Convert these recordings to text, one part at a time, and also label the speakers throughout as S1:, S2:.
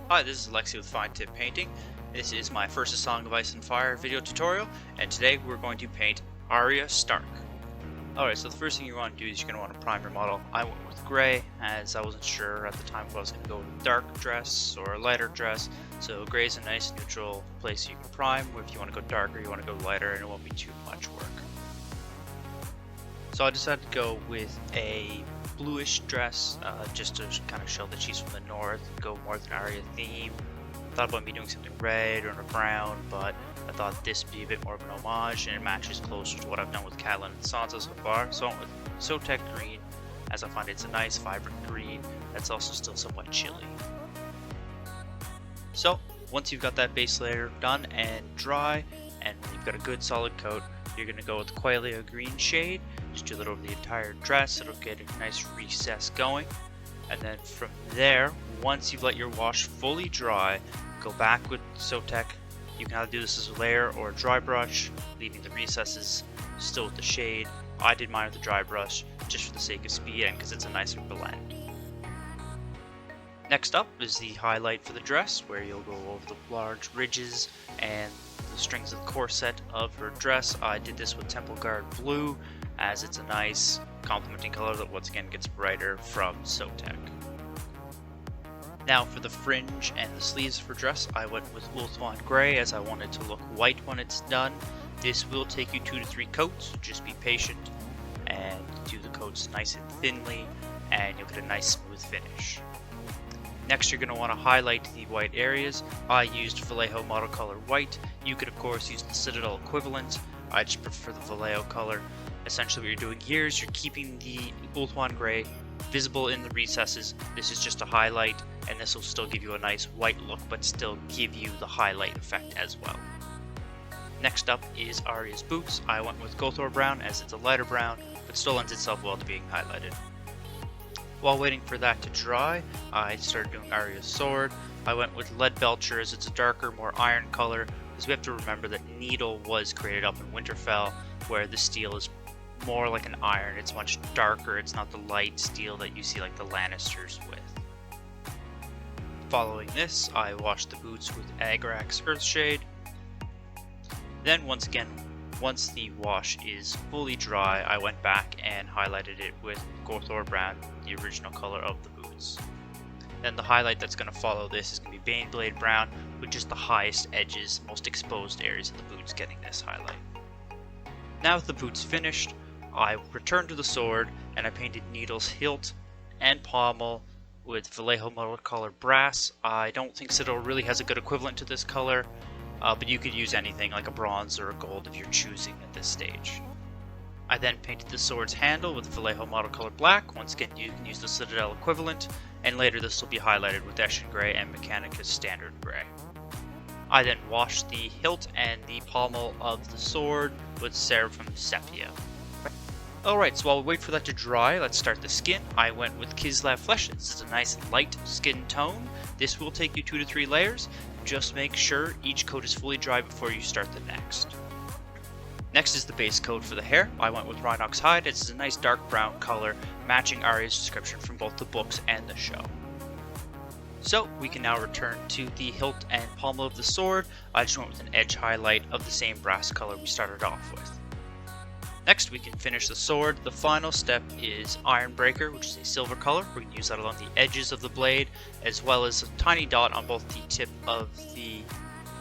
S1: Hi, this is Lexi with Fine Tip Painting. This is my first A Song of Ice and Fire video tutorial, and today we're going to paint Arya Stark. Alright, so the first thing you want to do is you're going to want to prime your model. I went with gray, as I wasn't sure at the time if I was going to go with a dark dress or a lighter dress. So gray is a nice neutral place you can prime, or if you want to go darker, you want to go lighter, and it won't be too much work. So I decided to go with a bluish dress, just to kind of show that she's from the north, go more with an Arya theme. Thought about me doing something red or a brown, but I thought this would be a bit more of an homage, and it matches closer to what I've done with Catelyn and Sansa so far. So I went with ASoIaF green, as I find it's a nice vibrant green that's also still somewhat chilly. So once you've got that base layer done and dry, and when you've got a good solid coat, you're going to go with the Qualia green shade. Just do that over the entire dress. It'll get a nice recess going. And then from there, once you've let your wash fully dry, go back with ASoIaF. You can either do this as a layer or a dry brush, leaving the recesses still with the shade. I did mine with a dry brush just for the sake of speed and because it's a nicer blend. Next up is the highlight for the dress, where you'll go over the large ridges and the strings of the corset of her dress. I did this with Temple Guard Blue, as it's a nice complementing color that once again gets brighter from ASoIaF. Now for the fringe and the sleeves for dress, I went with Ulthuan Gray, as I wanted to look white when it's done. This will take you 2 to 3 coats, just be patient and do the coats nice and thinly, and you'll get a nice smooth finish. Next, you're going to want to highlight the white areas. I used Vallejo Model Color White. You could of course use the Citadel equivalent. I just prefer the Vallejo color. Essentially what you're doing here is you're keeping the Ulthuan Gray visible in the recesses. This is just a highlight, and this will still give you a nice white look, but still give you the highlight effect as well. Next up is Arya's boots. I went with Gothor Brown, as it's a lighter brown, but still lends itself well to being highlighted. While waiting for that to dry, I started doing Arya's sword. I went with Lead Belcher, as it's a darker, more iron color, because we have to remember that Needle was created up in Winterfell, where the steel is more like an iron. It's much darker. It's not the light steel that you see like the Lannisters with. Following this, I washed the boots with Agrax Earthshade. Then once again, once the wash is fully dry, I went back and highlighted it with Gothor Brown, the original color of the boots. Then the highlight that's going to follow this is going to be Baneblade Brown, with just the highest edges, most exposed areas of the boots getting this highlight. Now with the boots finished, I returned to the sword and I painted Needle's hilt and pommel with Vallejo Model Color Brass. I don't think Citadel really has a good equivalent to this color, but you could use anything like a bronze or a gold if you're choosing at this stage. I then painted the sword's handle with Vallejo Model Color Black. Once again, you can use the Citadel equivalent, and later this will be highlighted with Eshin Gray and Mechanicus Standard Gray. I then washed the hilt and the pommel of the sword with Seraphim Sepia. Alright, so while we wait for that to dry, let's start the skin. I went with Kislev Flesh. This is a nice light skin tone. This will take you 2 to 3 layers. Just make sure each coat is fully dry before you start the next. Next is the base coat for the hair. I went with Rhinox Hide. It's a nice dark brown color, matching Arya's description from both the books and the show. So we can now return to the hilt and pommel of the sword. I just went with an edge highlight of the same brass color we started off with. Next, we can finish the sword. The final step is Ironbreaker, which is a silver color. We can use that along the edges of the blade, as well as a tiny dot on both the tip of the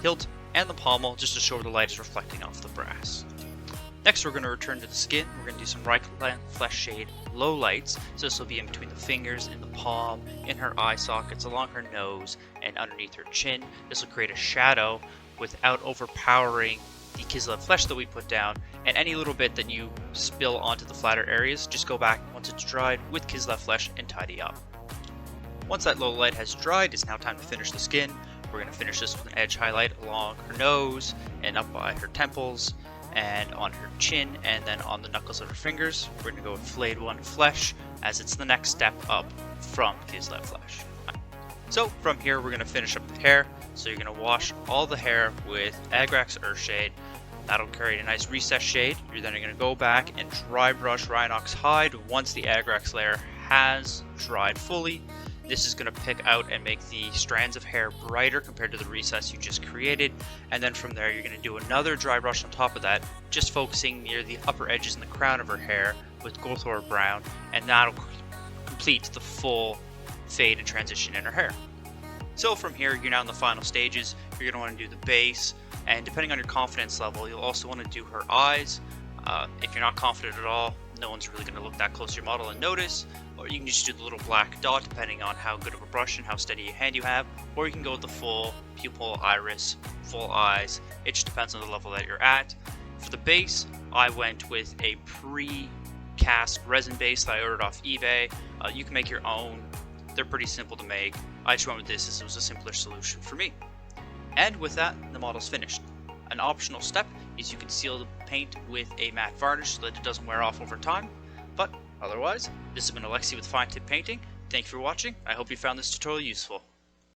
S1: hilt and the pommel, just to show where the light is reflecting off the brass. Next, we're going to return to the skin. We're going to do some Reichland Flesh Shade low lights. So this will be in between the fingers, in the palm, in her eye sockets, along her nose, and underneath her chin. This will create a shadow without overpowering the Kislev Flesh that we put down, and any little bit that you spill onto the flatter areas, just go back once it's dried with Kislev Flesh and tidy up. Once that low light has dried, it's now time to finish the skin. We're going to finish this with an edge highlight along her nose and up by her temples and on her chin, and then on the knuckles of her fingers. We're going to go with Flayed One Flesh, as it's the next step up from Kislev Flesh. So from here we're going to finish up the hair. So you're going to wash all the hair with Agrax Earthshade. That'll create a nice recess shade. You're then going to go back and dry brush Rhinox Hide once the Agrax layer has dried fully. This is going to pick out and make the strands of hair brighter compared to the recess you just created, and then from there you're going to do another dry brush on top of that, just focusing near the upper edges and the crown of her hair with Goldthor Brown, and that'll complete the full fade and transition in her hair. So from here, you're now in the final stages. You're going to want to do the base, and depending on your confidence level, you'll also want to do her eyes. If you're not confident at all, no one's really going to look that close to your model and notice, or you can just do the little black dot depending on how good of a brush and how steady a hand you have, or you can go with the full pupil, iris, full eyes. It just depends on the level that you're at. For the base, I went with a pre-cast resin base that I ordered off eBay. You can make your own. They're pretty simple to make. I just went with this as it was a simpler solution for me. And with that, the model's finished. An optional step is you can seal the paint with a matte varnish so that it doesn't wear off over time. But otherwise, this has been Alexi with Fine Tip Painting. Thank you for watching. I hope you found this tutorial useful.